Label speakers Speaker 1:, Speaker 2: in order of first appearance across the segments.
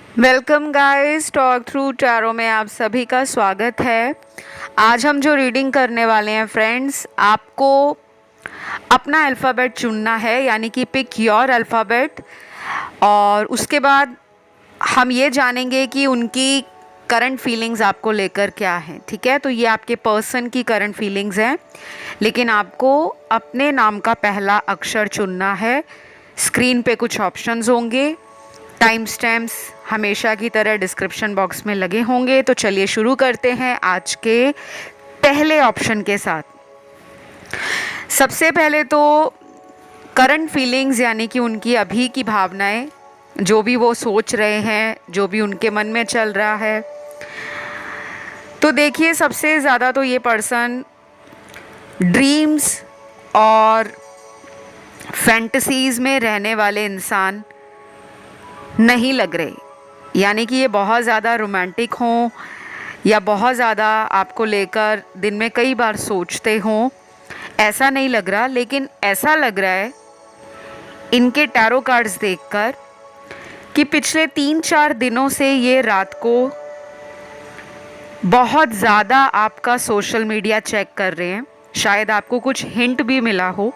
Speaker 1: Welcome guys, talk through tarot में आप सभी का स्वागत है। आज हम जो रीडिंग करने वाले हैं फ्रेंड्स, आपको अपना अल्फ़ाबेट चुनना है, यानी कि पिक योर अल्फ़ाबेट। और उसके बाद हम ये जानेंगे कि उनकी करंट फीलिंग्स आपको लेकर क्या हैं। ठीक है, तो ये आपके पर्सन की करंट फीलिंग्स हैं, लेकिन आपको अपने नाम का पहला अक्षर चुनना है। स्क्रीन पे कुछ ऑप्शंस होंगे, टाइम स्टैम्प्स हमेशा की तरह डिस्क्रिप्शन बॉक्स में लगे होंगे। तो चलिए शुरू करते हैं आज के पहले ऑप्शन के साथ। सबसे पहले तो करंट फीलिंग्स, यानी कि उनकी अभी की भावनाएं, जो भी वो सोच रहे हैं, जो भी उनके मन में चल रहा है। तो देखिए, सबसे ज़्यादा तो ये पर्सन ड्रीम्स और फैंटसीज़ में रहने वाले इंसान नहीं लग रहे। यानी कि ये बहुत ज़्यादा रोमांटिक हों या बहुत ज़्यादा आपको लेकर दिन में कई बार सोचते हों, ऐसा नहीं लग रहा। लेकिन ऐसा लग रहा है इनके टैरो कार्ड्स देखकर कि पिछले 3-4 दिनों से ये रात को बहुत ज़्यादा आपका सोशल मीडिया चेक कर रहे हैं। शायद आपको कुछ हिंट भी मिला हो,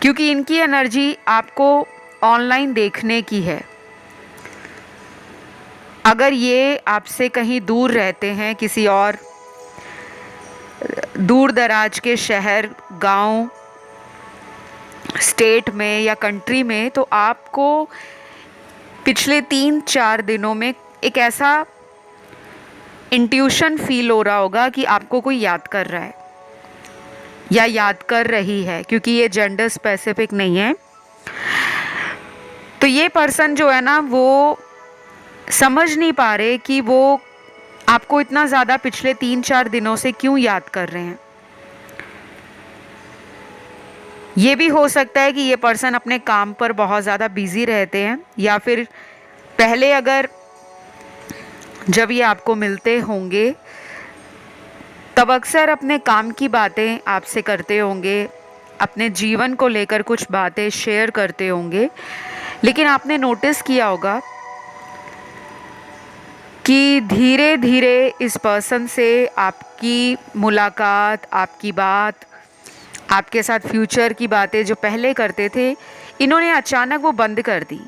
Speaker 1: क्योंकि इनकी एनर्जी आपको ऑनलाइन देखने की है। अगर ये आपसे कहीं दूर रहते हैं, किसी और दूर दराज के शहर, गांव, स्टेट में या कंट्री में, तो आपको पिछले 3-4 दिनों में एक ऐसा इंट्यूशन फील हो रहा होगा कि आपको कोई याद कर रहा है या याद कर रही है, क्योंकि ये जेंडर स्पेसिफिक नहीं है। तो ये पर्सन जो है ना, वो समझ नहीं पा रहे कि वो आपको इतना ज़्यादा पिछले 3-4 दिनों से क्यों याद कर रहे हैं। ये भी हो सकता है कि ये पर्सन अपने काम पर बहुत ज़्यादा बिजी रहते हैं, या फिर पहले अगर जब ये आपको मिलते होंगे तब अक्सर अपने काम की बातें आपसे करते होंगे, अपने जीवन को लेकर कुछ बातें शेयर करते होंगे। लेकिन आपने नोटिस किया होगा कि धीरे धीरे इस पर्सन से आपकी मुलाकात, आपकी बात, आपके साथ फ्यूचर की बातें जो पहले करते थे, इन्होंने अचानक वो बंद कर दी।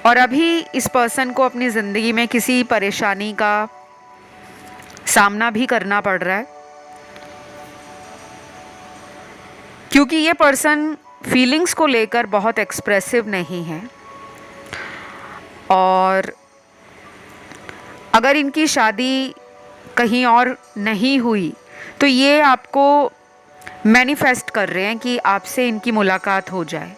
Speaker 1: और अभी इस पर्सन को अपनी ज़िंदगी में किसी परेशानी का सामना भी करना पड़ रहा है, क्योंकि ये पर्सन फीलिंग्स को लेकर बहुत एक्सप्रेसिव नहीं है। और अगर इनकी शादी कहीं और नहीं हुई तो ये आपको मैनिफेस्ट कर रहे हैं कि आपसे इनकी मुलाकात हो जाए।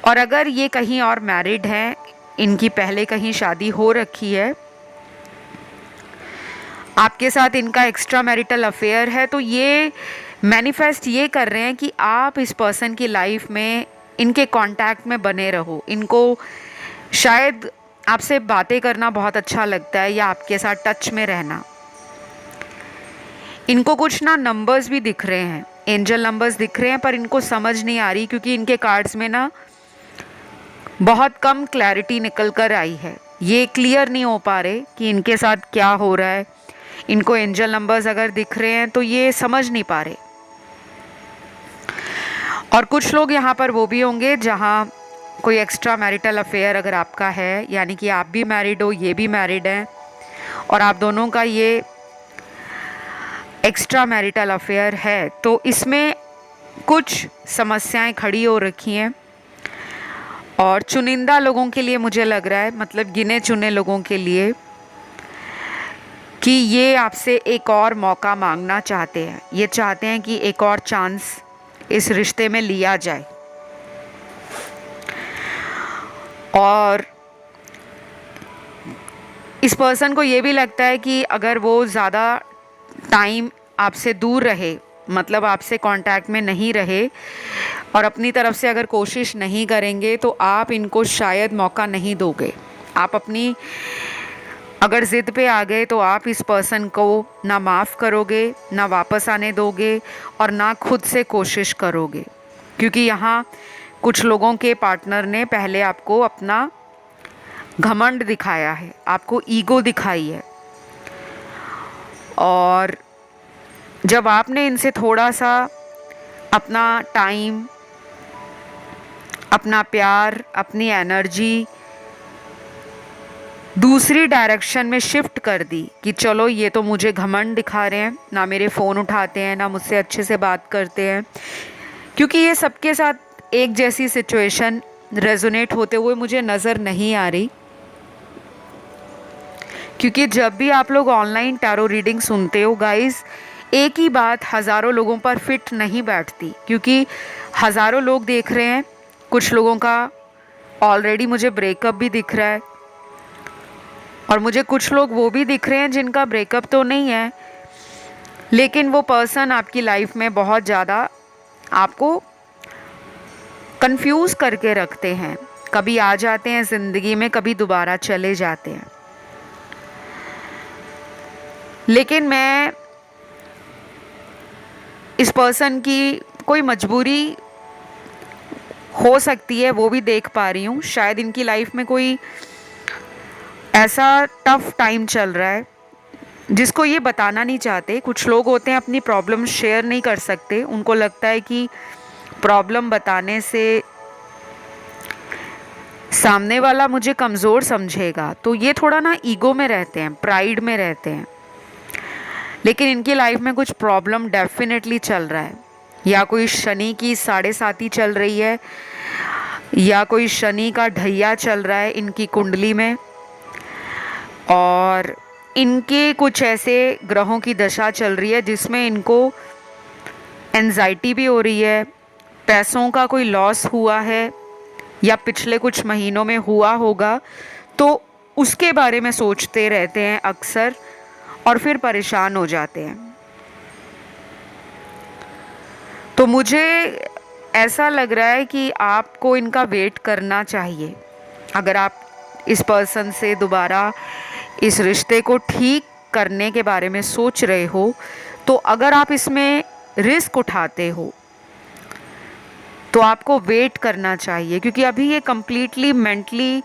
Speaker 1: और अगर ये कहीं और मैरिड हैं, इनकी पहले कहीं शादी हो रखी है, आपके साथ इनका एक्स्ट्रा मैरिटल अफेयर है, तो ये मैनिफेस्ट ये कर रहे हैं कि आप इस पर्सन की लाइफ में इनके कांटेक्ट में बने रहो। इनको शायद आपसे बातें करना बहुत अच्छा लगता है, या आपके साथ टच में रहना। इनको कुछ ना नंबर्स भी दिख रहे हैं, एंजल नंबर्स दिख रहे हैं, पर इनको समझ नहीं आ रही, क्योंकि इनके कार्ड्स में ना बहुत कम क्लैरिटी निकल कर आई है। ये क्लियर नहीं हो पा रहे कि इनके साथ क्या हो रहा है। इनको एंजल नंबर्स अगर दिख रहे हैं तो ये समझ नहीं पा रहे। और कुछ लोग यहाँ पर वो भी होंगे जहाँ कोई एक्स्ट्रा मैरिटल अफेयर अगर आपका है, यानी कि आप भी मैरिड हो, ये भी मैरिड हैं, और आप दोनों का ये एक्स्ट्रा मैरिटल अफेयर है, तो इसमें कुछ समस्याएं खड़ी हो रखी हैं। और चुनिंदा लोगों के लिए मुझे लग रहा है, मतलब गिने चुने लोगों के लिए, कि ये आपसे एक और मौका मांगना चाहते हैं। ये चाहते हैं कि एक और चांस इस रिश्ते में लिया जाए। और इस पर्सन को ये भी लगता है कि अगर वो ज़्यादा टाइम आपसे दूर रहे, मतलब आपसे कांटेक्ट में नहीं रहे, और अपनी तरफ से अगर कोशिश नहीं करेंगे, तो आप इनको शायद मौका नहीं दोगे। आप अपनी अगर ज़िद पे आ गए तो आप इस पर्सन को ना माफ़ करोगे, ना वापस आने दोगे, और ना खुद से कोशिश करोगे, क्योंकि यहाँ कुछ लोगों के पार्टनर ने पहले आपको अपना घमंड दिखाया है, आपको ईगो दिखाई है, और जब आपने इनसे थोड़ा सा अपना टाइम, अपना प्यार, अपनी एनर्जी दूसरी डायरेक्शन में शिफ्ट कर दी कि चलो ये तो मुझे घमंड दिखा रहे हैं, ना मेरे फ़ोन उठाते हैं, ना मुझसे अच्छे से बात करते हैं, क्योंकि ये सबके साथ एक जैसी सिचुएशन रेजोनेट होते हुए मुझे नज़र नहीं आ रही। क्योंकि जब भी आप लोग ऑनलाइन टैरो रीडिंग सुनते हो गाइस, एक ही बात हज़ारों लोगों पर फिट नहीं बैठती, क्योंकि हज़ारों लोग देख रहे हैं, कुछ लोगों का ऑलरेडी मुझे ब्रेकअप भी दिख रहा है, और मुझे कुछ लोग वो भी दिख रहे हैं जिनका ब्रेकअप तो नहीं है, लेकिन वो पर्सन आपकी लाइफ में बहुत ज़्यादा आपको कंफ्यूज करके रखते हैं। कभी आ जाते हैं ज़िंदगी में, कभी दोबारा चले जाते हैं। लेकिन मैं इस पर्सन की कोई मजबूरी हो सकती है वो भी देख पा रही हूँ। शायद इनकी लाइफ में कोई ऐसा टफ टाइम चल रहा है जिसको ये बताना नहीं चाहते। कुछ लोग होते हैं अपनी प्रॉब्लम शेयर नहीं कर सकते, उनको लगता है कि प्रॉब्लम बताने से सामने वाला मुझे कमज़ोर समझेगा, तो ये थोड़ा ना ईगो में रहते हैं, प्राइड में रहते हैं। लेकिन इनकी लाइफ में कुछ प्रॉब्लम डेफिनेटली चल रहा है, या कोई शनि की 7.5 चल रही है, या कोई शनि का ढैया चल रहा है इनकी कुंडली में, और इनके कुछ ऐसे ग्रहों की दशा चल रही है जिसमें इनको एंजाइटी भी हो रही है, पैसों का कोई लॉस हुआ है या पिछले कुछ महीनों में हुआ होगा, तो उसके बारे में सोचते रहते हैं अक्सर, और फिर परेशान हो जाते हैं। तो मुझे ऐसा लग रहा है कि आपको इनका वेट करना चाहिए। अगर आप इस पर्सन से दोबारा इस रिश्ते को ठीक करने के बारे में सोच रहे हो, तो अगर आप इसमें रिस्क उठाते हो तो आपको वेट करना चाहिए, क्योंकि अभी ये कंप्लीटली मेंटली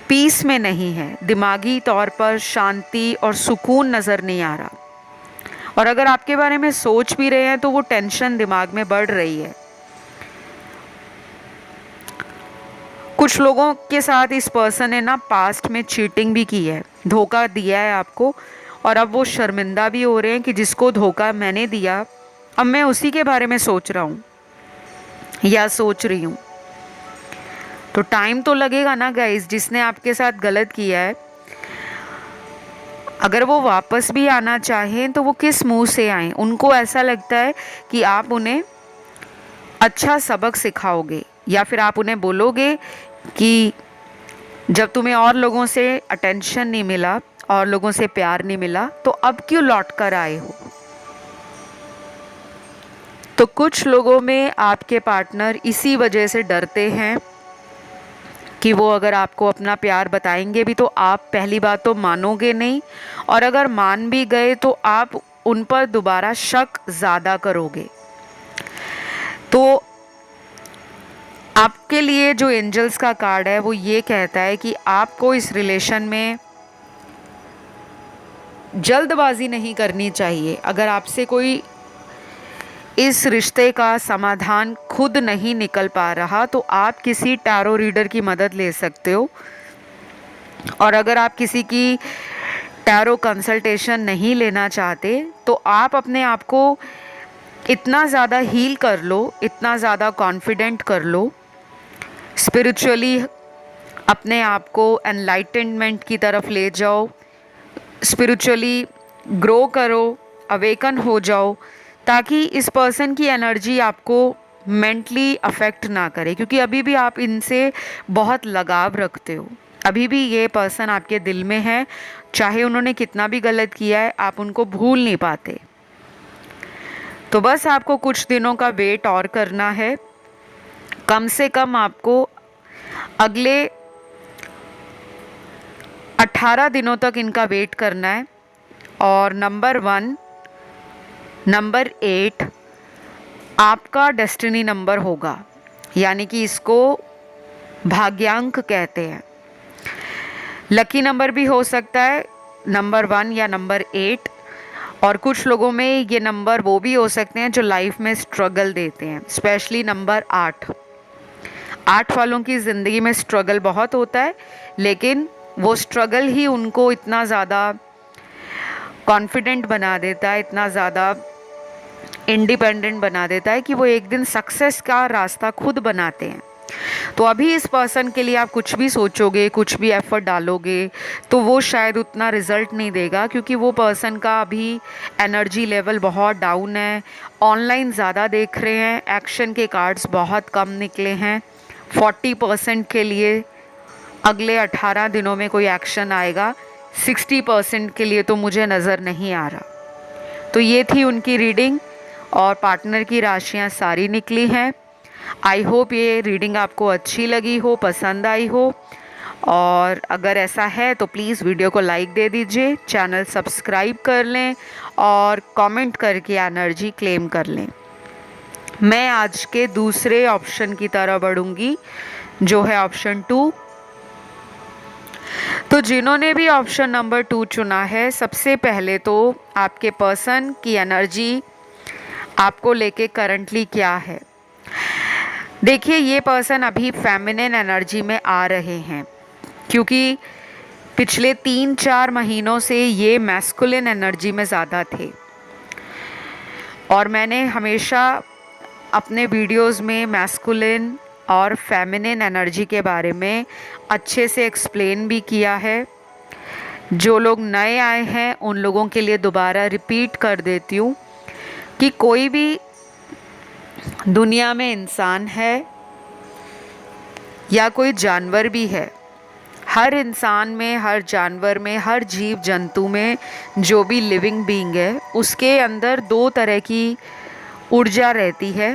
Speaker 1: पीस में नहीं है, दिमागी तौर पर शांति और सुकून नज़र नहीं आ रहा। और अगर आपके बारे में सोच भी रहे हैं तो वो टेंशन दिमाग में बढ़ रही है। कुछ लोगों के साथ इस पर्सन ने ना पास्ट में चीटिंग भी की है, धोखा दिया है आपको, और अब वो शर्मिंदा भी हो रहे हैं कि जिसको धोखा मैंने दिया अब मैं उसी के बारे में सोच रहा हूँ या सोच रही हूँ। तो टाइम तो लगेगा ना गाइस, जिसने आपके साथ गलत किया है अगर वो वापस भी आना चाहें तो वो किस मुंह से आएँ। उनको ऐसा लगता है कि आप उन्हें अच्छा सबक सिखाओगे, या फिर आप उन्हें बोलोगे कि जब तुम्हें और लोगों से अटेंशन नहीं मिला, और लोगों से प्यार नहीं मिला, तो अब क्यों लौट कर आए हो। तो कुछ लोगों में आपके पार्टनर इसी वजह से डरते हैं कि वो अगर आपको अपना प्यार बताएंगे भी तो आप पहली बात तो मानोगे नहीं, और अगर मान भी गए तो आप उन पर दोबारा शक ज़्यादा करोगे। तो आपके लिए जो एंजल्स का कार्ड है वो ये कहता है कि आपको इस रिलेशन में जल्दबाजी नहीं करनी चाहिए। अगर आपसे कोई इस रिश्ते का समाधान खुद नहीं निकल पा रहा तो आप किसी टैरो रीडर की मदद ले सकते हो, और अगर आप किसी की टैरो कंसल्टेशन नहीं लेना चाहते तो आप अपने आप को इतना ज़्यादा हील कर लो, इतना ज़्यादा कॉन्फिडेंट कर लो, स्पिरिचुअली अपने आप को एनलाइटनमेंट की तरफ ले जाओ, स्पिरिचुअली ग्रो करो, अवेकन हो जाओ, ताकि इस पर्सन की एनर्जी आपको मेंटली अफेक्ट ना करे। क्योंकि अभी भी आप इनसे बहुत लगाव रखते हो, अभी भी ये पर्सन आपके दिल में है, चाहे उन्होंने कितना भी गलत किया है आप उनको भूल नहीं पाते। तो बस आपको कुछ दिनों का वेट और करना है, कम से कम आपको अगले 18 दिनों तक इनका वेट करना है। और नंबर 1, नंबर 8 आपका डेस्टिनी नंबर होगा। यानी कि इसको भाग्यांक कहते हैं। लकी नंबर भी हो सकता है नंबर 1 या नंबर 8, और कुछ लोगों में ये नंबर वो भी हो सकते हैं जो लाइफ में स्ट्रगल देते हैं, स्पेशली नंबर 8 वालों की ज़िंदगी में स्ट्रगल बहुत होता है, लेकिन वो स्ट्रगल ही उनको इतना ज़्यादा कॉन्फिडेंट बना देता है, इतना ज़्यादा इंडिपेंडेंट बना देता है कि वो एक दिन सक्सेस का रास्ता खुद बनाते हैं। तो अभी इस पर्सन के लिए आप कुछ भी सोचोगे, कुछ भी एफर्ट डालोगे, तो वो शायद उतना रिजल्ट नहीं देगा, क्योंकि वो पर्सन का अभी एनर्जी लेवल बहुत डाउन है। ऑनलाइन ज़्यादा देख रहे हैं, एक्शन के कार्ड्स बहुत कम निकले हैं। 40% के लिए अगले 18 दिनों में कोई एक्शन आएगा, 60% के लिए तो मुझे नज़र नहीं आ रहा। तो ये थी उनकी रीडिंग, और पार्टनर की राशियाँ सारी निकली हैं। आई होप ये रीडिंग आपको अच्छी लगी हो, पसंद आई हो, और अगर ऐसा है तो प्लीज़ वीडियो को लाइक दे दीजिए, चैनल सब्सक्राइब कर लें और कमेंट करके एनर्जी क्लेम कर लें। मैं आज के दूसरे ऑप्शन की तरह बढ़ूंगी, जो है ऑप्शन 2। तो जिन्होंने भी ऑप्शन नंबर 2 चुना है, सबसे पहले तो आपके पर्सन की एनर्जी आपको लेके करंटली क्या है। देखिए, ये पर्सन अभी फेमिनिन एनर्जी में आ रहे हैं, क्योंकि पिछले 3-4 महीनों से ये मैस्कुलिन एनर्जी में ज़्यादा थे। और मैंने हमेशा अपने वीडियोस में मैस्कुलिन और फेमिनिन एनर्जी के बारे में अच्छे से एक्सप्लेन भी किया है। जो लोग नए आए हैं उन लोगों के लिए दोबारा रिपीट कर देती हूँ कि कोई भी दुनिया में इंसान है या कोई जानवर भी है, हर इंसान में, हर जानवर में, हर जीव जंतु में, जो भी लिविंग बीइंग है, उसके अंदर 2 तरह की ऊर्जा रहती है,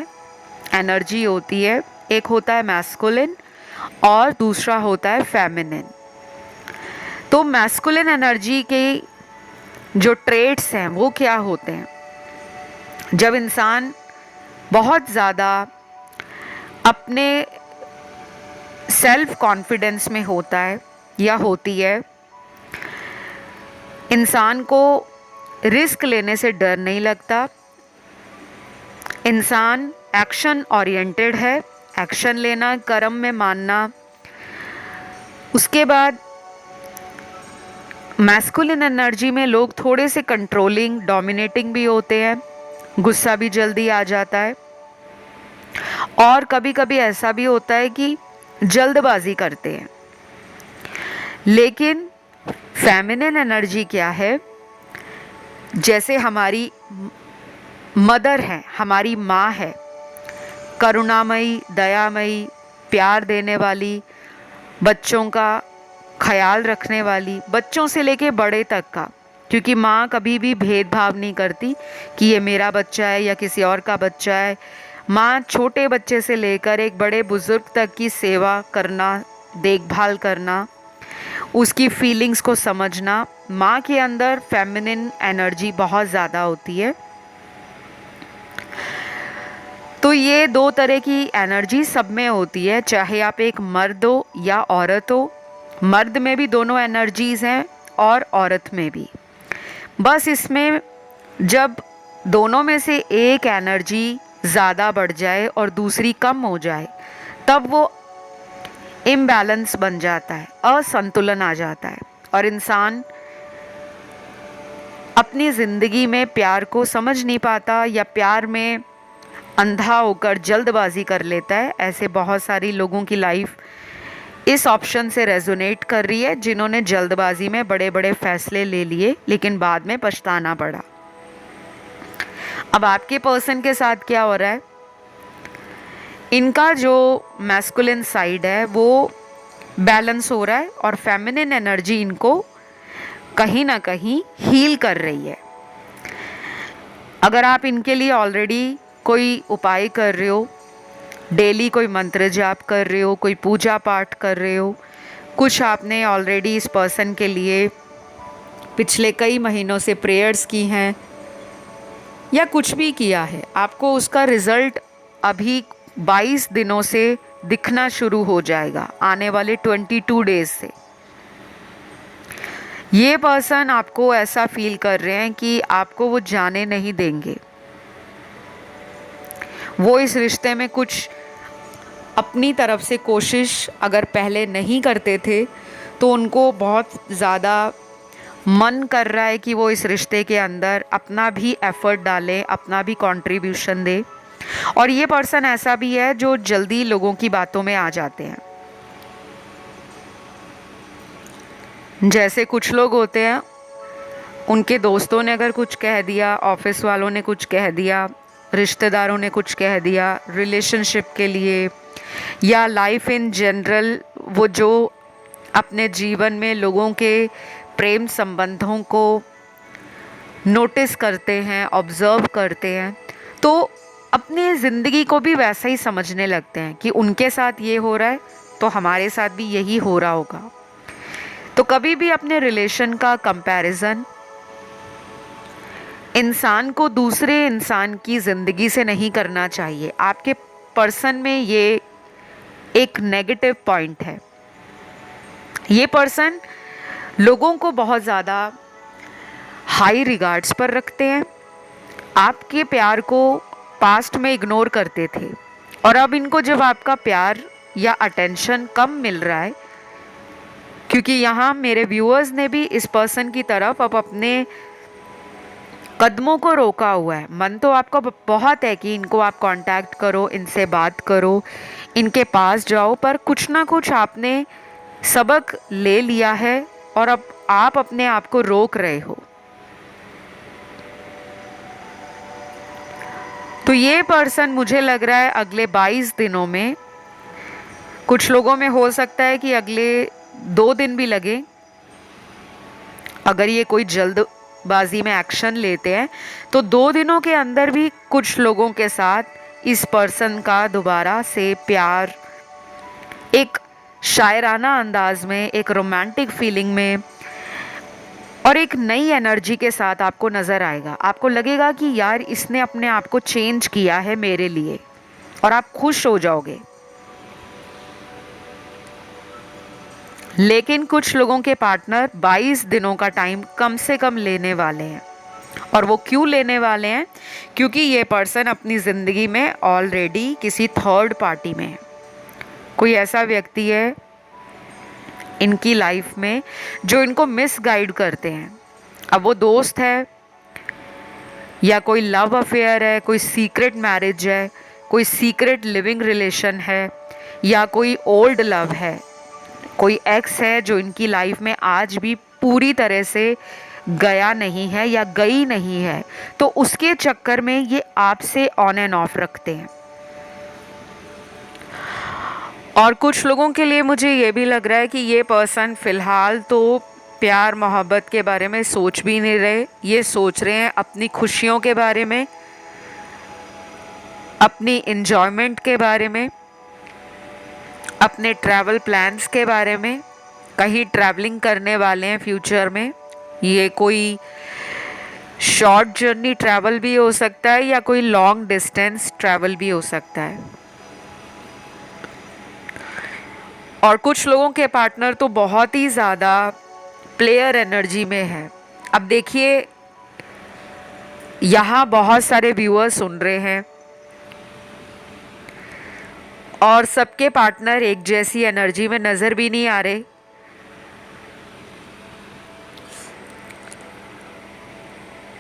Speaker 1: एनर्जी होती है। एक होता है मैस्कुलिन और दूसरा होता है फेमिनिन। तो मैस्कुलिन एनर्जी के जो ट्रेट्स हैं वो क्या होते हैं? जब इंसान बहुत ज़्यादा अपने सेल्फ कॉन्फिडेंस में होता है या होती है, इंसान को रिस्क लेने से डर नहीं लगता, इंसान एक्शन ओरिएंटेड है, एक्शन लेना, कर्म में मानना। उसके बाद मैस्कुलिन एनर्जी में लोग थोड़े से कंट्रोलिंग, डोमिनेटिंग भी होते हैं, गुस्सा भी जल्दी आ जाता है, और कभी कभी ऐसा भी होता है कि जल्दबाजी करते हैं। लेकिन फेमिनिन एनर्जी क्या है? जैसे हमारी मदर है, हमारी माँ है, करुणामयी, दयामयी, प्यार देने वाली, बच्चों का ख्याल रखने वाली, बच्चों से लेके बड़े तक का, क्योंकि माँ कभी भी भेदभाव नहीं करती कि ये मेरा बच्चा है या किसी और का बच्चा है। माँ छोटे बच्चे से लेकर एक बड़े बुजुर्ग तक की सेवा करना, देखभाल करना, उसकी फीलिंग्स को समझना, माँ के अंदर फेमिनिन एनर्जी बहुत ज़्यादा होती है। तो ये 2 तरह की एनर्जी सब में होती है, चाहे आप एक मर्द हो या औरत हो। मर्द में भी दोनों एनर्जीज़ हैं और औरत में भी। बस इसमें जब दोनों में से एक एनर्जी ज़्यादा बढ़ जाए और दूसरी कम हो जाए, तब वो इम्बैलेंस बन जाता है, असंतुलन आ जाता है, और इंसान अपनी ज़िंदगी में प्यार को समझ नहीं पाता या प्यार में अंधा होकर जल्दबाजी कर लेता है। ऐसे बहुत सारी लोगों की लाइफ इस ऑप्शन से रेजोनेट कर रही है, जिन्होंने जल्दबाजी में बड़े बड़े फैसले ले लिए लेकिन बाद में पछताना पड़ा। अब आपके पर्सन के साथ क्या हो रहा है? इनका जो मैस्कुलिन साइड है वो बैलेंस हो रहा है और फेमिनिन एनर्जी इनको कहीं ना कहीं हील कर रही है। अगर आप इनके लिए ऑलरेडी कोई उपाय कर रहे हो, डेली कोई मंत्र जाप कर रहे हो, कोई पूजा पाठ कर रहे हो, कुछ आपने ऑलरेडी इस पर्सन के लिए पिछले कई महीनों से प्रेयर्स की हैं या कुछ भी किया है, आपको उसका रिज़ल्ट अभी 22 दिनों से दिखना शुरू हो जाएगा, आने वाले 22 डेज से। ये पर्सन आपको ऐसा फील कर रहे हैं कि आपको वो जाने नहीं देंगे। वो इस रिश्ते में कुछ अपनी तरफ से कोशिश अगर पहले नहीं करते थे तो उनको बहुत ज़्यादा मन कर रहा है कि वो इस रिश्ते के अंदर अपना भी एफर्ट डालें, अपना भी कंट्रीब्यूशन दें। और ये पर्सन ऐसा भी है जो जल्दी लोगों की बातों में आ जाते हैं। जैसे कुछ लोग होते हैं, उनके दोस्तों ने अगर कुछ कह दिया, ऑफिस वालों ने कुछ कह दिया, रिश्तेदारों ने कुछ कह दिया, रिलेशनशिप के लिए या लाइफ इन जनरल, वो जो अपने जीवन में लोगों के प्रेम संबंधों को नोटिस करते हैं, ऑब्जर्व करते हैं, तो अपनी ज़िंदगी को भी वैसा ही समझने लगते हैं कि उनके साथ ये हो रहा है तो हमारे साथ भी यही हो रहा होगा। तो कभी भी अपने रिलेशन का कंपैरिजन इंसान को दूसरे इंसान की ज़िंदगी से नहीं करना चाहिए। आपके पर्सन में ये एक नेगेटिव पॉइंट है। ये पर्सन लोगों को बहुत ज़्यादा हाई रिगार्ड्स पर रखते हैं। आपके प्यार को पास्ट में इग्नोर करते थे और अब इनको जब आपका प्यार या अटेंशन कम मिल रहा है, क्योंकि यहाँ मेरे व्यूअर्स ने भी इस पर्सन की तरफ अब अपने कदमों को रोका हुआ है। मन तो आपका बहुत है कि इनको आप कांटेक्ट करो, इनसे बात करो, इनके पास जाओ, पर कुछ ना कुछ आपने सबक ले लिया है और अब आप अपने आप को रोक रहे हो। तो ये पर्सन मुझे लग रहा है अगले 22 दिनों में, कुछ लोगों में हो सकता है कि अगले 2 दिन भी लगे, अगर ये कोई जल्दबाजी में एक्शन लेते हैं तो 2 दिनों के अंदर भी कुछ लोगों के साथ इस पर्सन का दोबारा से प्यार एक शायराना अंदाज में, एक रोमांटिक फीलिंग में और एक नई एनर्जी के साथ आपको नज़र आएगा। आपको लगेगा कि यार इसने अपने आप को चेंज किया है मेरे लिए, और आप खुश हो जाओगे। लेकिन कुछ लोगों के पार्टनर 22 दिनों का टाइम कम से कम लेने वाले हैं। और वो क्यों लेने वाले हैं? क्योंकि ये पर्सन अपनी ज़िंदगी में ऑलरेडी किसी थर्ड पार्टी में है। कोई ऐसा व्यक्ति है इनकी लाइफ में जो इनको मिस गाइड करते हैं। अब वो दोस्त है या कोई लव अफेयर है, कोई सीक्रेट मैरिज है, कोई सीक्रेट लिविंग रिलेशन है, या कोई ओल्ड लव है, कोई एक्स है जो इनकी लाइफ में आज भी पूरी तरह से गया नहीं है या गई नहीं है, तो उसके चक्कर में ये आपसे ऑन एंड ऑफ रखते हैं। और कुछ लोगों के लिए मुझे ये भी लग रहा है कि ये पर्सन फ़िलहाल तो प्यार मोहब्बत के बारे में सोच भी नहीं रहे। ये सोच रहे हैं अपनी खुशियों के बारे में, अपनी एंजॉयमेंट के बारे में, अपने ट्रैवल प्लान्स के बारे में। कहीं ट्रैवलिंग करने वाले हैं फ्यूचर में। ये कोई शॉर्ट जर्नी ट्रैवल भी हो सकता है या कोई लॉन्ग डिस्टेंस ट्रैवल भी हो सकता है। और कुछ लोगों के पार्टनर तो बहुत ही ज़्यादा प्लेयर एनर्जी में है। अब देखिए, यहाँ बहुत सारे व्यूअर्स सुन रहे हैं और सबके पार्टनर एक जैसी एनर्जी में नज़र भी नहीं आ रहे।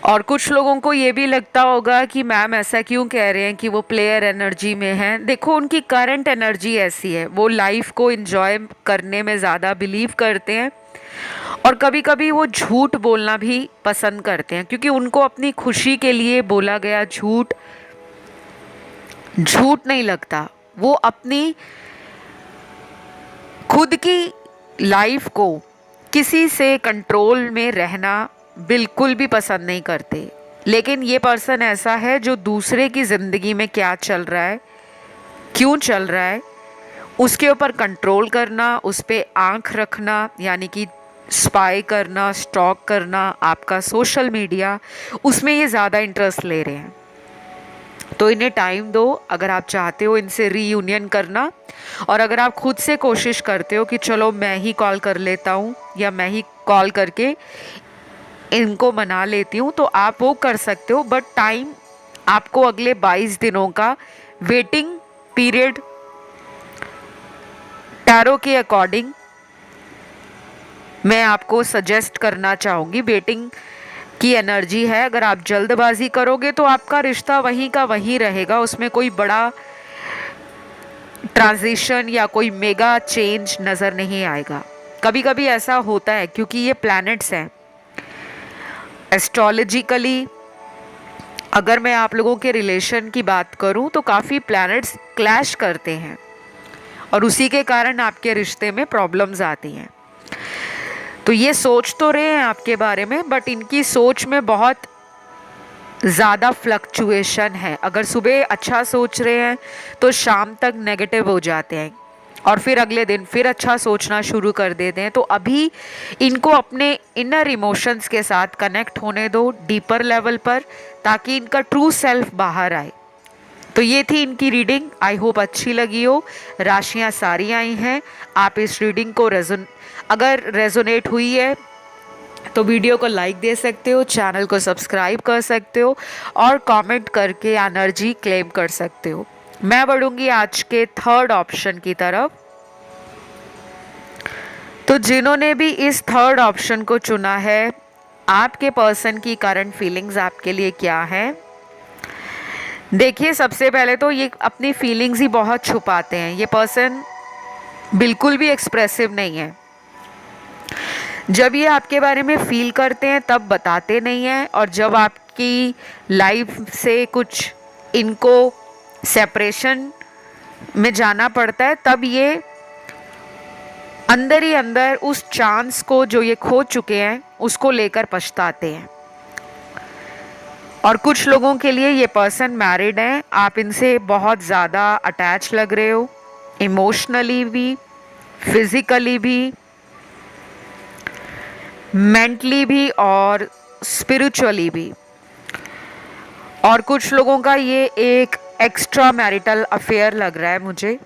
Speaker 1: और कुछ लोगों को ये भी लगता होगा कि मैम ऐसा क्यों कह रहे हैं कि वो प्लेयर एनर्जी में हैं। देखो, उनकी करंट एनर्जी ऐसी है, वो लाइफ को एंजॉय करने में ज़्यादा बिलीव करते हैं और कभी कभी वो झूठ बोलना भी पसंद करते हैं, क्योंकि उनको अपनी खुशी के लिए बोला गया झूठ नहीं लगता। वो अपनी खुद की लाइफ को किसी से कंट्रोल में रहना बिल्कुल भी पसंद नहीं करते। लेकिन ये पर्सन ऐसा है जो दूसरे की ज़िंदगी में क्या चल रहा है, क्यों चल रहा है, उसके ऊपर कंट्रोल करना, उस पर आँख रखना, यानी कि स्पाई करना, स्टॉक करना, आपका सोशल मीडिया, उसमें ये ज़्यादा इंटरेस्ट ले रहे हैं। तो इन्हें टाइम दो अगर आप चाहते हो इनसे रीयूनियन करना। और अगर आप खुद से कोशिश करते हो कि चलो मैं ही कॉल कर लेता हूँ या मैं ही कॉल करके इनको मना लेती हूँ, तो आप वो कर सकते हो। बट टाइम आपको अगले 22 दिनों का वेटिंग पीरियड टैरो के अकॉर्डिंग मैं आपको सजेस्ट करना चाहूँगी। वेटिंग की एनर्जी है, अगर आप जल्दबाजी करोगे तो आपका रिश्ता वहीं का वहीं रहेगा, उसमें कोई बड़ा ट्रांजिशन या कोई मेगा चेंज नज़र नहीं आएगा। कभी कभी ऐसा होता है क्योंकि ये प्लैनेट्स हैं एस्ट्रोलॉजिकली। अगर मैं आप लोगों के रिलेशन की बात करूं तो काफ़ी प्लैनेट्स क्लैश करते हैं और उसी के कारण आपके रिश्ते में प्रॉब्लम्स आती हैं। तो ये सोच तो रहे हैं आपके बारे में, बट इनकी सोच में बहुत ज़्यादा फ्लक्चुएशन है। अगर सुबह अच्छा सोच रहे हैं तो शाम तक नेगेटिव हो जाते हैं और फिर अगले दिन फिर अच्छा सोचना शुरू कर देते हैं। तो अभी इनको अपने इनर इमोशंस के साथ कनेक्ट होने दो डीपर लेवल पर, ताकि इनका ट्रू सेल्फ बाहर आए। तो ये थी इनकी रीडिंग, आई होप अच्छी लगी हो। राशियां सारी आई हैं। आप इस रीडिंग को अगर रेजोनेट हुई है तो वीडियो को लाइक दे सकते हो, चैनल को सब्सक्राइब कर सकते हो और कमेंट करके एनर्जी क्लेम कर सकते हो। मैं बढ़ूंगी आज के थर्ड ऑप्शन की तरफ। तो जिन्होंने भी इस थर्ड ऑप्शन को चुना है, आपके पर्सन की करंट फीलिंग्स आपके लिए क्या है? देखिए, सबसे पहले तो ये अपनी फीलिंग्स ही बहुत छुपाते हैं। ये पर्सन बिल्कुल भी एक्सप्रेसिव नहीं है। जब ये आपके बारे में फील करते हैं तब बताते नहीं हैं, और जब आपकी लाइफ से कुछ इनको सेपरेशन में जाना पड़ता है तब ये अंदर ही अंदर उस चांस को जो ये खो चुके हैं उसको लेकर पछताते हैं। और कुछ लोगों के लिए ये पर्सन मैरिड हैं, आप इनसे बहुत ज़्यादा अटैच लग रहे हो, इमोशनली भी, फिजिकली भी, मेंटली भी और स्पिरिचुअली भी। और कुछ लोगों का ये एक एक्स्ट्रा मैरिटल अफेयर लग रहा है मुझे।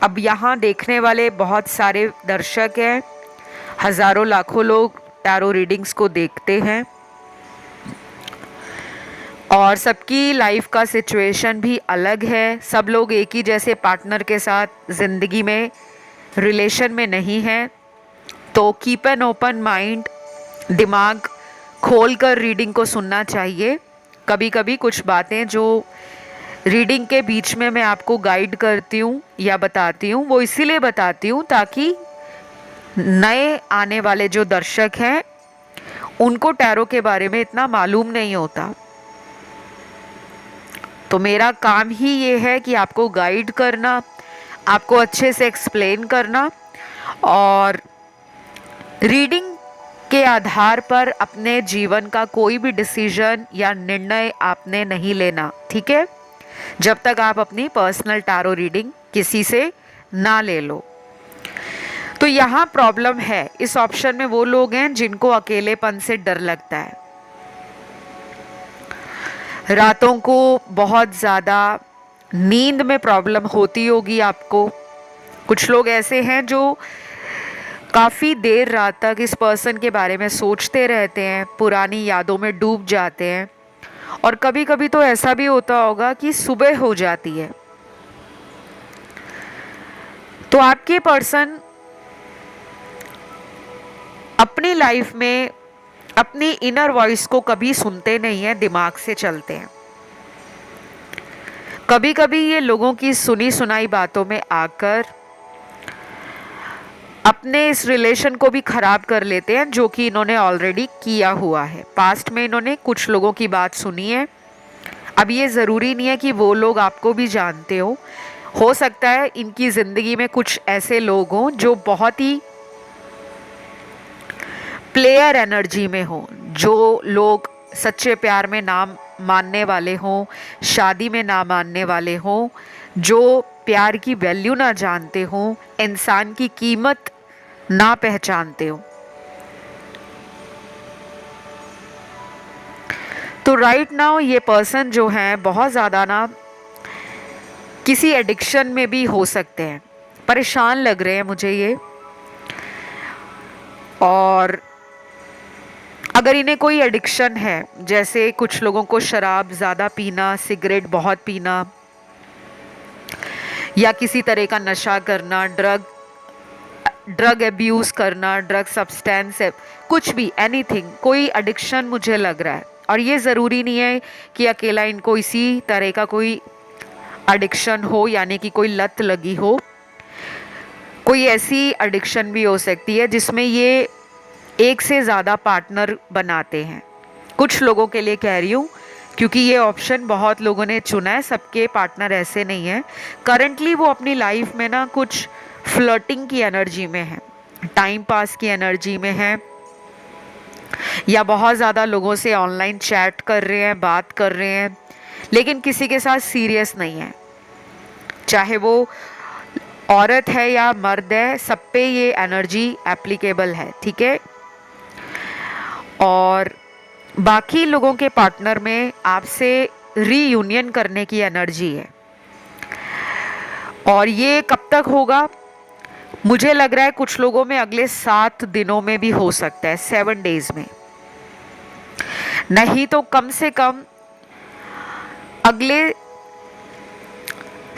Speaker 1: अब यहाँ देखने वाले बहुत सारे दर्शक हैं, हज़ारों लाखों लोग टैरो रीडिंग्स को देखते हैं और सबकी लाइफ का सिचुएशन भी अलग है। सब लोग एक ही जैसे पार्टनर के साथ ज़िंदगी में रिलेशन में नहीं हैं। तो कीप एन ओपन माइंड, दिमाग खोल कर रीडिंग को सुनना चाहिए। कभी कभी कुछ बातें जो रीडिंग के बीच में मैं आपको गाइड करती हूँ या बताती हूँ, वो इसीलिए बताती हूँ ताकि नए आने वाले जो दर्शक हैं उनको टैरो के बारे में इतना मालूम नहीं होता। तो मेरा काम ही ये है कि आपको गाइड करना, आपको अच्छे से एक्सप्लेन करना और रीडिंग के आधार पर अपने जीवन का कोई भी डिसीजन या निर्णय आपने नहीं लेना, ठीक है, जब तक आप अपनी पर्सनल टैरो रीडिंग किसी से ना ले लो। तो यहाँ प्रॉब्लम है, इस ऑप्शन में वो लोग हैं जिनको अकेलेपन से डर लगता है। रातों को बहुत ज़्यादा नींद में प्रॉब्लम होती होगी आपको। कुछ लोग ऐसे हैं जो काफ़ी देर रात तक इस पर्सन के बारे में सोचते रहते हैं, पुरानी यादों में डूब जाते हैं और कभी कभी तो ऐसा भी होता होगा कि सुबह हो जाती है। तो आपके पर्सन अपनी लाइफ में अपनी इनर वॉइस को कभी सुनते नहीं हैं, दिमाग से चलते हैं। कभी कभी ये लोगों की सुनी सुनाई बातों में आकर अपने इस रिलेशन को भी खराब कर लेते हैं जो कि इन्होंने ऑलरेडी किया हुआ है। पास्ट में इन्होंने कुछ लोगों की बात सुनी है। अब ये ज़रूरी नहीं है कि वो लोग आपको भी जानते हो सकता है इनकी ज़िंदगी में कुछ ऐसे लोग हों जो बहुत ही प्लेयर एनर्जी में हों, जो लोग सच्चे प्यार में ना मानने वाले हों, शादी में ना मानने वाले हों, जो प्यार की वैल्यू ना जानते हों, इंसान की कीमत ना पहचानते हो। तो राइट नाउ ये पर्सन जो है बहुत ज़्यादा ना किसी एडिक्शन में भी हो सकते हैं, परेशान लग रहे हैं मुझे ये। और अगर इन्हें कोई एडिक्शन है, जैसे कुछ लोगों को शराब ज़्यादा पीना, सिगरेट बहुत पीना, या किसी तरह का नशा करना, ड्रग एब्यूज़ करना, ड्रग सब्सटेंस है, कुछ भी, एनीथिंग, कोई एडिक्शन मुझे लग रहा है। और ये ज़रूरी नहीं है कि अकेला इनको इसी तरह का कोई एडिक्शन हो, यानी कि कोई लत लगी हो। कोई ऐसी एडिक्शन भी हो सकती है जिसमें ये एक से ज़्यादा पार्टनर बनाते हैं। कुछ लोगों के लिए कह रही हूँ, क्योंकि ये ऑप्शन बहुत लोगों ने चुना है, सबके पार्टनर ऐसे नहीं हैं। करंटली वो अपनी लाइफ में ना कुछ फ्लर्टिंग की एनर्जी में है, टाइम पास की एनर्जी में है, या बहुत ज़्यादा लोगों से ऑनलाइन चैट कर रहे हैं, बात कर रहे हैं, लेकिन किसी के साथ सीरियस नहीं है। चाहे वो औरत है या मर्द है, सब पे ये एनर्जी एप्लीकेबल है, ठीक है। और बाकी लोगों के पार्टनर में आपसे रीयूनियन करने की एनर्जी है। और ये कब तक होगा? मुझे लग रहा है कुछ लोगों में अगले 7 दिनों में भी हो सकता है, 7 डेज में, नहीं तो कम से कम अगले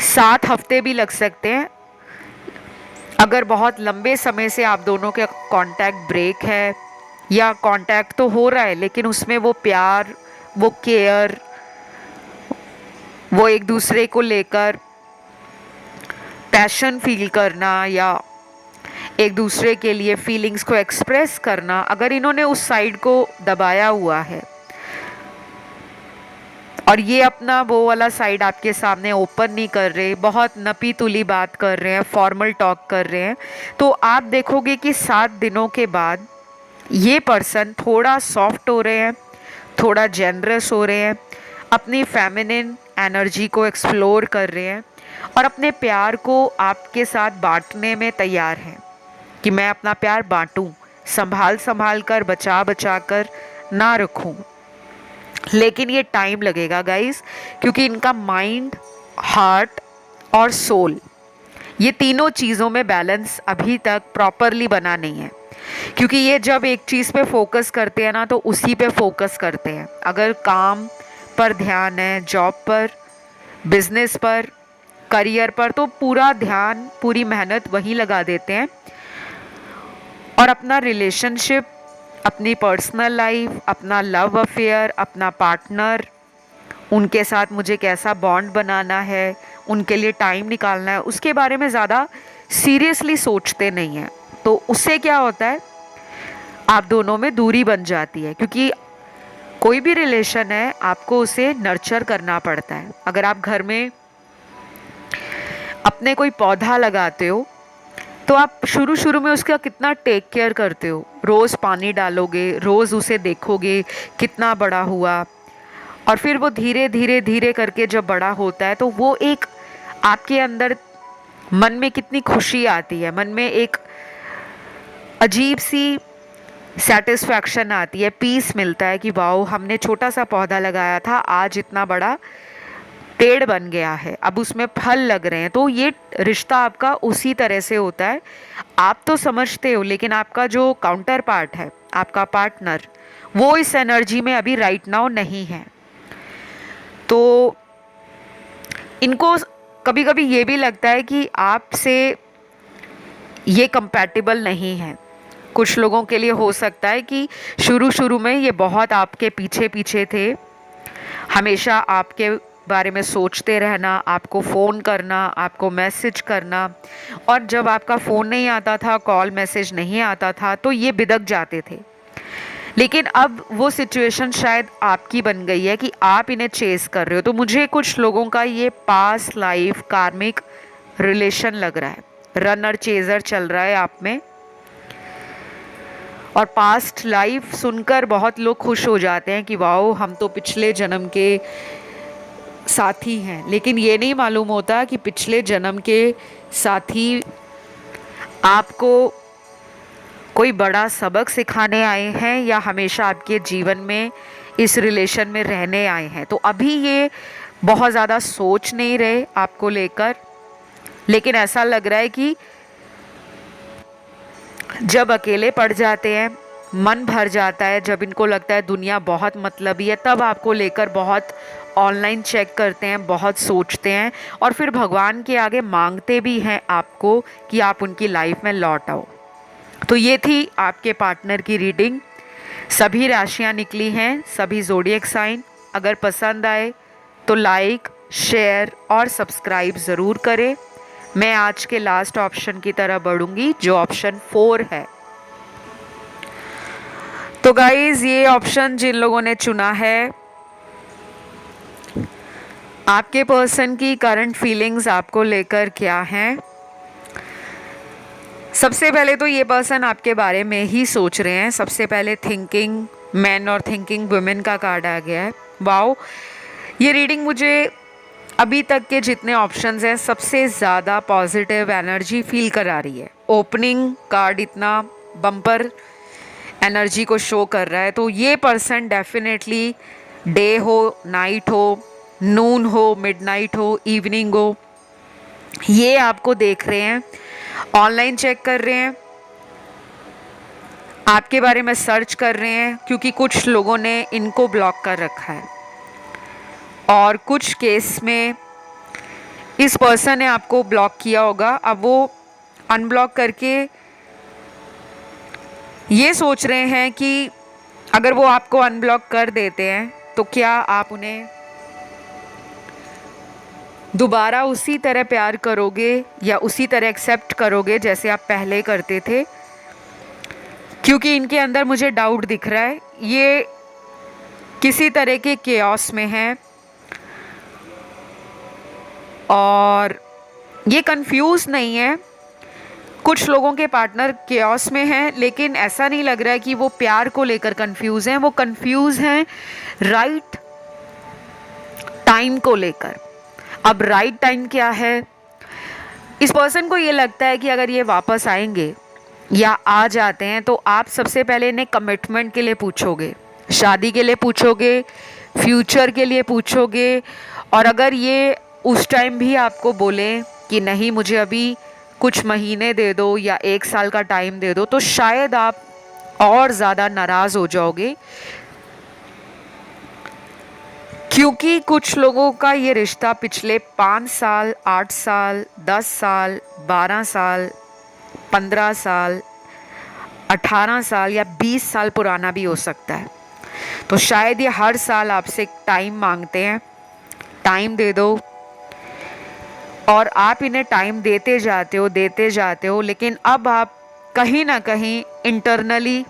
Speaker 1: 7 हफ्ते भी लग सकते हैं। अगर बहुत लंबे समय से आप दोनों के कांटेक्ट ब्रेक है, या कांटेक्ट तो हो रहा है लेकिन उसमें वो प्यार, वो केयर, वो एक दूसरे को लेकर पैशन फील करना, या एक दूसरे के लिए फीलिंग्स को एक्सप्रेस करना, अगर इन्होंने उस साइड को दबाया हुआ है और ये अपना वो वाला साइड आपके सामने ओपन नहीं कर रहे, बहुत नपी तुली बात कर रहे हैं, फॉर्मल टॉक कर रहे हैं, तो आप देखोगे कि 7 दिनों के बाद ये पर्सन थोड़ा सॉफ्ट हो रहे हैं, थोड़ा जेनरस हो रहे हैं, अपनी फेमिनिन एनर्जी को एक्सप्लोर कर रहे हैं, और अपने प्यार को आपके साथ बांटने में तैयार हैं कि मैं अपना प्यार बांटूं, संभाल कर, बचा कर ना रखूं। लेकिन ये टाइम लगेगा गाइस, क्योंकि इनका माइंड, हार्ट और सोल, ये तीनों चीज़ों में बैलेंस अभी तक प्रॉपरली बना नहीं है। क्योंकि ये जब एक चीज़ पे फोकस करते हैं ना, तो उसी पे फोकस करते हैं। अगर काम पर ध्यान है, जॉब पर, बिजनेस पर, करियर पर, तो पूरा ध्यान, पूरी मेहनत वहीं लगा देते हैं। और अपना रिलेशनशिप, अपनी पर्सनल लाइफ, अपना लव अफेयर, अपना पार्टनर, उनके साथ मुझे कैसा बॉन्ड बनाना है, उनके लिए टाइम निकालना है, उसके बारे में ज़्यादा सीरियसली सोचते नहीं हैं। तो उससे क्या होता है, आप दोनों में दूरी बन जाती है। क्योंकि कोई भी रिलेशन है, आपको उसे नर्चर करना पड़ता है। अगर आप घर में अपने कोई पौधा लगाते हो, तो आप शुरू शुरू में उसका कितना टेक केयर करते हो, रोज़ पानी डालोगे, रोज़ उसे देखोगे कितना बड़ा हुआ, और फिर वो धीरे धीरे धीरे करके जब बड़ा होता है, तो वो एक आपके अंदर मन में कितनी खुशी आती है, मन में एक अजीब सी सेटिस्फैक्शन आती है, पीस मिलता है कि वाओ, हमने छोटा सा पौधा लगाया था, आज इतना बड़ा पेड़ बन गया है, अब उसमें फल लग रहे हैं। तो ये रिश्ता आपका उसी तरह से होता है। आप तो समझते हो, लेकिन आपका जो काउंटर पार्ट है, आपका पार्टनर, वो इस एनर्जी में अभी राइट नाउ नहीं है। तो इनको कभी कभी ये भी लगता है कि आपसे ये कंपैटिबल नहीं है। कुछ लोगों के लिए हो सकता है कि शुरू शुरू में ये बहुत आपके पीछे पीछे थे, हमेशा आपके बारे में सोचते रहना, आपको फ़ोन करना, आपको मैसेज करना, और जब आपका फ़ोन नहीं आता था, कॉल मैसेज नहीं आता था, तो ये बिदक जाते थे। लेकिन अब वो सिचुएशन शायद आपकी बन गई है कि आप इन्हें चेस कर रहे हो। तो मुझे कुछ लोगों का ये पास्ट लाइफ कार्मिक रिलेशन लग रहा है, रनर चेजर चल रहा है आप में। और पास्ट लाइफ सुनकर बहुत लोग खुश हो जाते हैं कि वाओ, हम तो पिछले जन्म के साथी हैं, लेकिन ये नहीं मालूम होता कि पिछले जन्म के साथी आपको कोई बड़ा सबक सिखाने आए हैं, या हमेशा आपके जीवन में इस रिलेशन में रहने आए हैं। तो अभी ये बहुत ज़्यादा सोच नहीं रहे आपको लेकर, लेकिन ऐसा लग रहा है कि जब अकेले पड़ जाते हैं, मन भर जाता है, जब इनको लगता है दुनिया बहुत मतलबी है, तब आपको लेकर बहुत ऑनलाइन चेक करते हैं, बहुत सोचते हैं और फिर भगवान के आगे मांगते भी हैं आपको कि आप उनकी लाइफ में लौट आओ। तो ये थी आपके पार्टनर की रीडिंग। सभी राशियां निकली हैं, सभी ज़ोडिएक साइन। अगर पसंद आए तो लाइक, शेयर और सब्सक्राइब ज़रूर करें। मैं आज के लास्ट ऑप्शन की तरफ बढ़ूंगी जो ऑप्शन 4 है। तो गाइज, ये ऑप्शन जिन लोगों ने चुना है, आपके पर्सन की करंट फीलिंग्स आपको लेकर क्या हैं। सबसे पहले तो ये पर्सन आपके बारे में ही सोच रहे हैं। सबसे पहले थिंकिंग मैन और थिंकिंग वुमेन का कार्ड आ गया है। वाओ, ये रीडिंग मुझे अभी तक के जितने ऑप्शंस हैं सबसे ज़्यादा पॉजिटिव एनर्जी फील करा रही है। ओपनिंग कार्ड इतना बम्पर एनर्जी को शो कर रहा है। तो ये पर्सन डेफिनेटली डे हो, नाइट हो, नून हो, मिडनाइट हो, इवनिंग हो, ये आपको देख रहे हैं, ऑनलाइन चेक कर रहे हैं, आपके बारे में सर्च कर रहे हैं, क्योंकि कुछ लोगों ने इनको ब्लॉक कर रखा है और कुछ केस में इस पर्सन ने आपको ब्लॉक किया होगा। अब वो अनब्लॉक करके ये सोच रहे हैं कि अगर वो आपको अनब्लॉक कर देते हैं तो क्या आप उन्हें दोबारा उसी तरह प्यार करोगे या उसी तरह एक्सेप्ट करोगे जैसे आप पहले करते थे। क्योंकि इनके अंदर मुझे डाउट दिख रहा है, ये किसी तरह के केओस में है और ये कंफ्यूज नहीं है। कुछ लोगों के पार्टनर केओस में हैं, लेकिन ऐसा नहीं लग रहा है कि वो प्यार को लेकर कंफ्यूज हैं। वो कंफ्यूज हैं राइट टाइम को लेकर। अब राइट टाइम क्या है, इस पर्सन को ये लगता है कि अगर ये वापस आएंगे या आ जाते हैं तो आप सबसे पहले इन्हें कमिटमेंट के लिए पूछोगे, शादी के लिए पूछोगे, फ्यूचर के लिए पूछोगे। और अगर ये उस टाइम भी आपको बोले कि नहीं, मुझे अभी कुछ महीने दे दो या 1 साल का टाइम दे दो, तो शायद आप और ज़्यादा नाराज़ हो जाओगे। क्योंकि कुछ लोगों का ये रिश्ता पिछले 5 साल, 8 साल, 10 साल, 12 साल, 15 साल, 18 साल या 20 साल पुराना भी हो सकता है। तो शायद ये हर साल आपसे टाइम मांगते हैं, टाइम दे दो, और आप इन्हें टाइम देते जाते हो, लेकिन अब आप कहीं ना कहीं इंटरनली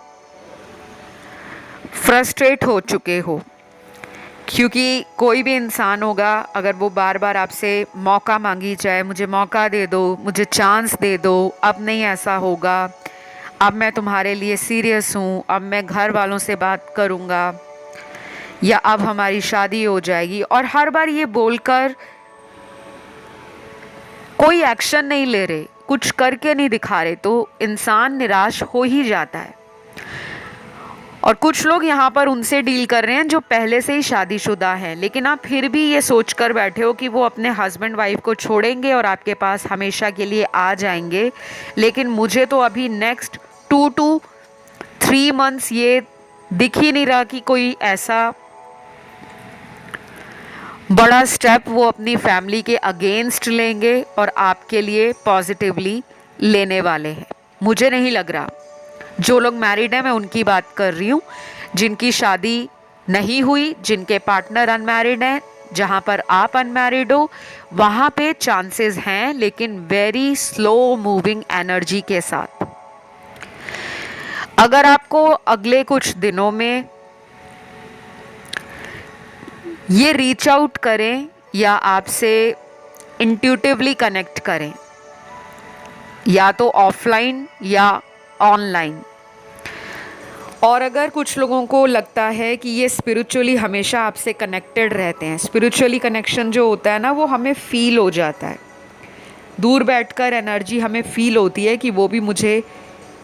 Speaker 1: फ्रस्ट्रेट हो चुके हो। क्योंकि कोई भी इंसान होगा, अगर वो बार बार आपसे मौका मांगी जाए, मुझे मौका दे दो, मुझे चांस दे दो, अब नहीं ऐसा होगा, अब मैं तुम्हारे लिए सीरियस हूँ, अब मैं घर वालों से बात करूँगा, या अब हमारी शादी हो जाएगी, और हर बार ये बोलकर कोई एक्शन नहीं ले रहे, कुछ करके नहीं दिखा रहे, तो इंसान निराश हो ही जाता है। और कुछ लोग यहाँ पर उनसे डील कर रहे हैं जो पहले से ही शादीशुदा हैं, लेकिन आप फिर भी ये सोच कर बैठे हो कि वो अपने हस्बैंड वाइफ को छोड़ेंगे और आपके पास हमेशा के लिए आ जाएंगे। लेकिन मुझे तो अभी नेक्स्ट 2 to 3 months ये दिख ही नहीं रहा कि कोई ऐसा बड़ा स्टेप वो अपनी फैमिली के अगेंस्ट लेंगे और आपके लिए पॉजिटिवली लेने वाले हैं। मुझे नहीं लग रहा। जो लोग मैरिड हैं, मैं उनकी बात कर रही हूँ, जिनकी शादी नहीं हुई, जिनके पार्टनर अनमैरिड हैं, जहाँ पर आप अनमैरिड हो, वहाँ पे चांसेस हैं, लेकिन वेरी स्लो मूविंग एनर्जी के साथ। अगर आपको अगले कुछ दिनों में ये रीच आउट करें या आपसे इंट्यूटिवली कनेक्ट करें, या तो ऑफलाइन या ऑनलाइन, और अगर कुछ लोगों को लगता है कि ये स्पिरिचुअली हमेशा आपसे कनेक्टेड रहते हैं, स्पिरिचुअली कनेक्शन जो होता है ना, वो हमें फील हो जाता है, दूर बैठकर एनर्जी हमें फील होती है कि वो भी मुझे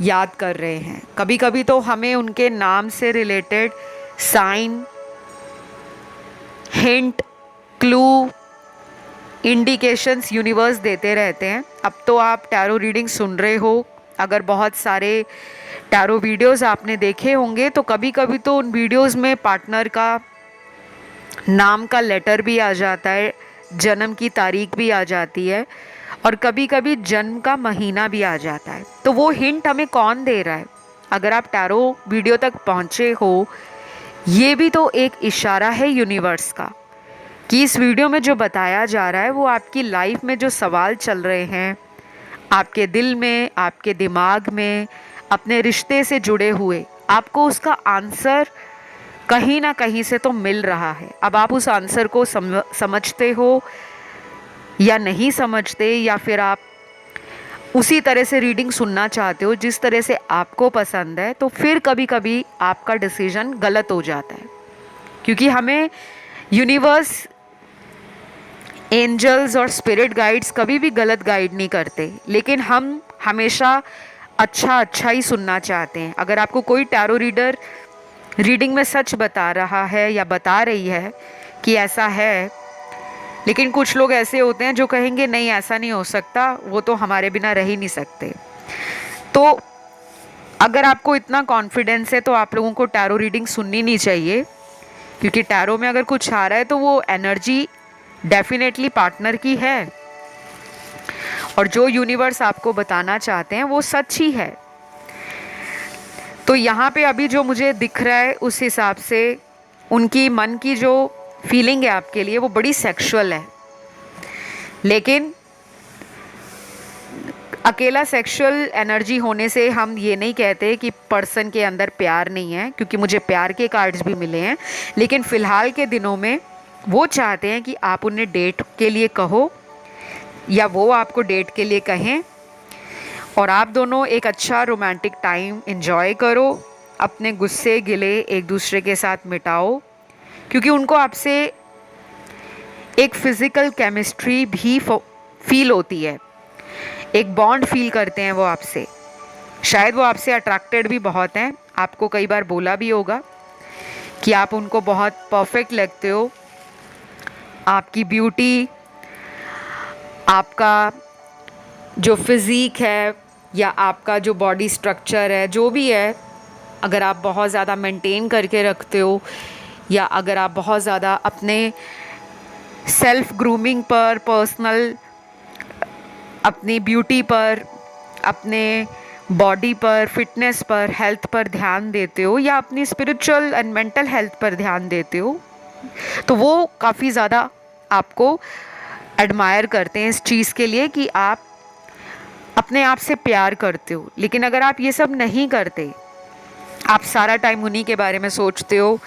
Speaker 1: याद कर रहे हैं। कभी कभी तो हमें उनके नाम से related sign hint, clue, indications universe देते रहते हैं। अब तो आप टैरो रीडिंग सुन रहे हो, अगर बहुत सारे टैरो वीडियोस आपने देखे होंगे तो कभी कभी तो उन वीडियोस में पार्टनर का नाम का लेटर भी आ जाता है, जन्म की तारीख भी आ जाती है और कभी कभी जन्म का महीना भी आ जाता है। तो वो हिंट हमें कौन दे रहा है? अगर आप टैरो वीडियो तक पहुंचे हो, ये भी तो एक इशारा है यूनिवर्स का कि इस वीडियो में जो बताया जा रहा है वो आपकी लाइफ में जो सवाल चल रहे हैं, आपके दिल में, आपके दिमाग में, अपने रिश्ते से जुड़े हुए, आपको उसका आंसर कहीं ना कहीं से तो मिल रहा है। अब आप उस आंसर को समझते हो या नहीं समझते, या फिर आप उसी तरह से रीडिंग सुनना चाहते हो जिस तरह से आपको पसंद है, तो फिर कभी कभी आपका डिसीजन गलत हो जाता है। क्योंकि हमें यूनिवर्स, एंजल्स और स्पिरिट गाइड्स कभी भी गलत गाइड नहीं करते, लेकिन हम हमेशा अच्छा ही सुनना चाहते हैं। अगर आपको कोई टैरो रीडर रीडिंग में सच बता रहा है या बता रही है कि ऐसा है, लेकिन कुछ लोग ऐसे होते हैं जो कहेंगे नहीं ऐसा नहीं हो सकता, वो तो हमारे बिना रह ही नहीं सकते। तो अगर आपको इतना कॉन्फिडेंस है तो आप लोगों को टैरो रीडिंग सुननी नहीं चाहिए, क्योंकि टैरो में अगर कुछ आ रहा है तो वो एनर्जी डेफिनेटली पार्टनर की है और जो यूनिवर्स आपको बताना चाहते हैं वो सच ही है। तो यहाँ पे अभी जो मुझे दिख रहा है उस हिसाब से उनकी मन की जो फीलिंग है आपके लिए वो बड़ी सेक्सुअल है, लेकिन अकेला सेक्सुअल एनर्जी होने से हम ये नहीं कहते कि पर्सन के अंदर प्यार नहीं है, क्योंकि मुझे प्यार के कार्ड्स भी मिले हैं। लेकिन फ़िलहाल के दिनों में वो चाहते हैं कि आप उन्हें डेट के लिए कहो या वो आपको डेट के लिए कहें और आप दोनों एक अच्छा रोमांटिक टाइम एंजॉय करो, अपने गुस्से गिले एक दूसरे के साथ मिटाओ, क्योंकि उनको आपसे एक फ़िज़िकल केमिस्ट्री भी फील होती है, एक बॉन्ड फील करते हैं वो आपसे। शायद वो आपसे अट्रैक्टेड भी बहुत हैं। आपको कई बार बोला भी होगा कि आप उनको बहुत परफेक्ट लगते हो, आपकी ब्यूटी, आपका जो फिज़िक है या आपका जो बॉडी स्ट्रक्चर है, जो भी है, अगर आप बहुत ज़्यादा मेंटेन करके रखते हो या अगर आप बहुत ज़्यादा अपने सेल्फ ग्रूमिंग पर, पर्सनल अपनी ब्यूटी पर, अपने बॉडी पर, फिटनेस पर, हेल्थ पर ध्यान देते हो या अपनी स्पिरिचुअल एंड मेंटल हेल्थ पर ध्यान देते हो, तो वो काफ़ी ज़्यादा आपको एडमायर करते हैं इस चीज़ के लिए कि आप अपने आप से प्यार करते हो। लेकिन अगर आप ये सब नहीं करते, आप सारा टाइम उन्हीं के बारे में सोचते हो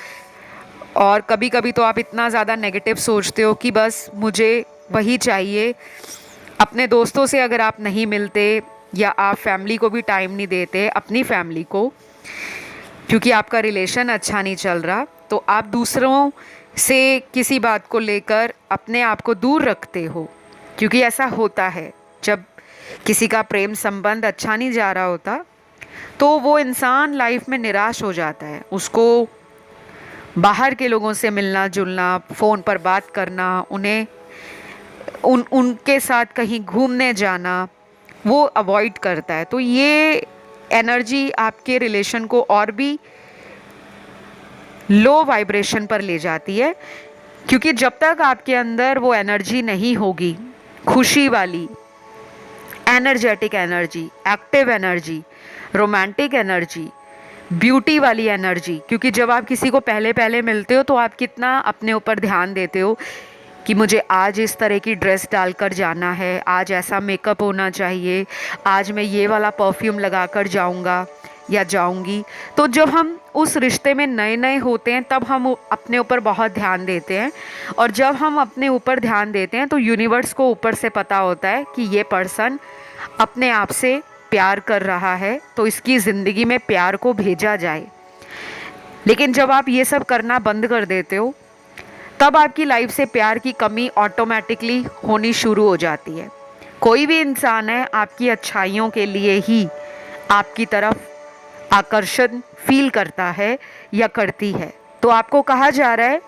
Speaker 1: और कभी कभी तो आप इतना ज़्यादा नेगेटिव सोचते हो कि बस मुझे वही चाहिए। अपने दोस्तों से अगर आप नहीं मिलते या आप फैमिली को भी टाइम नहीं देते, अपनी फैमिली को, क्योंकि आपका रिलेशन अच्छा नहीं चल रहा, तो आप दूसरों से किसी बात को लेकर अपने आप को दूर रखते हो। क्योंकि ऐसा होता है, जब किसी का प्रेम संबंध अच्छा नहीं जा रहा होता तो वो इंसान लाइफ में निराश हो जाता है। उसको बाहर के लोगों से मिलना जुलना, फ़ोन पर बात करना, उन्हें उनके साथ कहीं घूमने जाना वो अवॉइड करता है। तो ये एनर्जी आपके रिलेशन को और भी लो वाइब्रेशन पर ले जाती है, क्योंकि जब तक आपके अंदर वो एनर्जी नहीं होगी, खुशी वाली energetic energy, active energy, romantic energy, beauty वाली एनर्जी, क्योंकि जब आप किसी को पहले पहले मिलते हो तो आप कितना अपने ऊपर ध्यान देते हो कि मुझे आज इस तरह की ड्रेस डालकर जाना है, आज ऐसा मेकअप होना चाहिए, आज मैं ये वाला परफ्यूम लगाकर जाऊंगा या जाऊंगी। तो जब हम उस रिश्ते में नए नए होते हैं तब हम अपने ऊपर बहुत ध्यान देते हैं, और जब हम अपने ऊपर ध्यान देते हैं तो यूनिवर्स को ऊपर से पता होता है कि ये पर्सन अपने आप से प्यार कर रहा है, तो इसकी ज़िंदगी में प्यार को भेजा जाए। लेकिन जब आप ये सब करना बंद कर देते हो तब आपकी लाइफ से प्यार की कमी ऑटोमेटिकली होनी शुरू हो जाती है। कोई भी इंसान है आपकी अच्छाइयों के लिए ही आपकी तरफ आकर्षण फील करता है या करती है। तो आपको कहा जा रहा है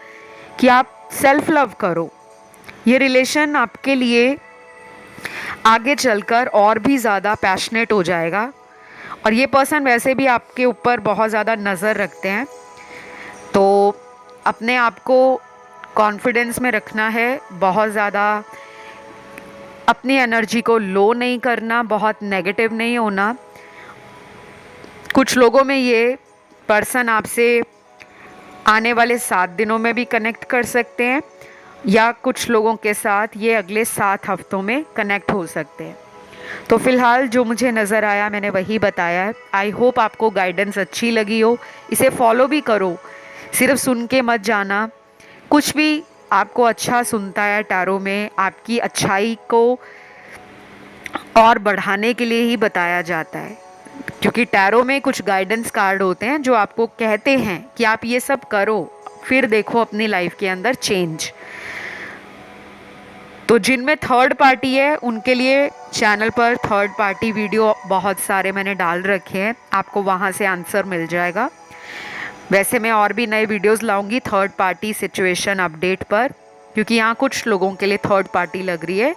Speaker 1: कि आप सेल्फ लव करो। ये रिलेशन आपके लिए आगे चलकर और भी ज़्यादा पैशनेट हो जाएगा। और ये पर्सन वैसे भी आपके ऊपर बहुत ज़्यादा नज़र रखते हैं, तो अपने आप को कॉन्फिडेंस में रखना है, बहुत ज़्यादा अपनी एनर्जी को लो नहीं करना, बहुत नेगेटिव नहीं होना। कुछ लोगों में ये पर्सन आपसे आने वाले 7 दिनों में भी कनेक्ट कर सकते हैं, या कुछ लोगों के साथ ये अगले 7 हफ्तों में कनेक्ट हो सकते हैं। तो फ़िलहाल जो मुझे नज़र आया मैंने वही बताया है। आई होप आपको गाइडेंस अच्छी लगी हो, इसे फॉलो भी करो, सिर्फ सुन के मत जाना। कुछ भी आपको अच्छा सुनता है टैरो में, आपकी अच्छाई को और बढ़ाने के लिए ही बताया जाता है, क्योंकि टैरो में कुछ गाइडेंस कार्ड होते हैं जो आपको कहते हैं कि आप ये सब करो, फिर देखो अपनी लाइफ के अंदर चेंज। तो जिनमें थर्ड पार्टी है उनके लिए चैनल पर थर्ड पार्टी वीडियो बहुत सारे मैंने डाल रखे हैं, आपको वहाँ से आंसर मिल जाएगा। वैसे मैं और भी नए वीडियोस लाऊंगी थर्ड पार्टी सिचुएशन अपडेट पर, क्योंकि यहाँ कुछ लोगों के लिए थर्ड पार्टी लग रही है।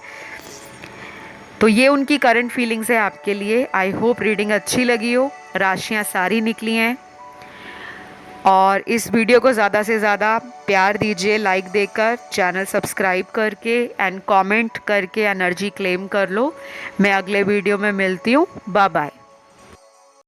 Speaker 1: तो ये उनकी करंट फीलिंग्स है आपके लिए। आई होप रीडिंग अच्छी लगी हो, राशियाँ सारी निकली हैं। और इस वीडियो को ज़्यादा से ज़्यादा प्यार दीजिए, लाइक देकर, चैनल सब्सक्राइब करके एंड कमेंट करके एनर्जी क्लेम कर लो। मैं अगले वीडियो में मिलती हूँ। Bye bye.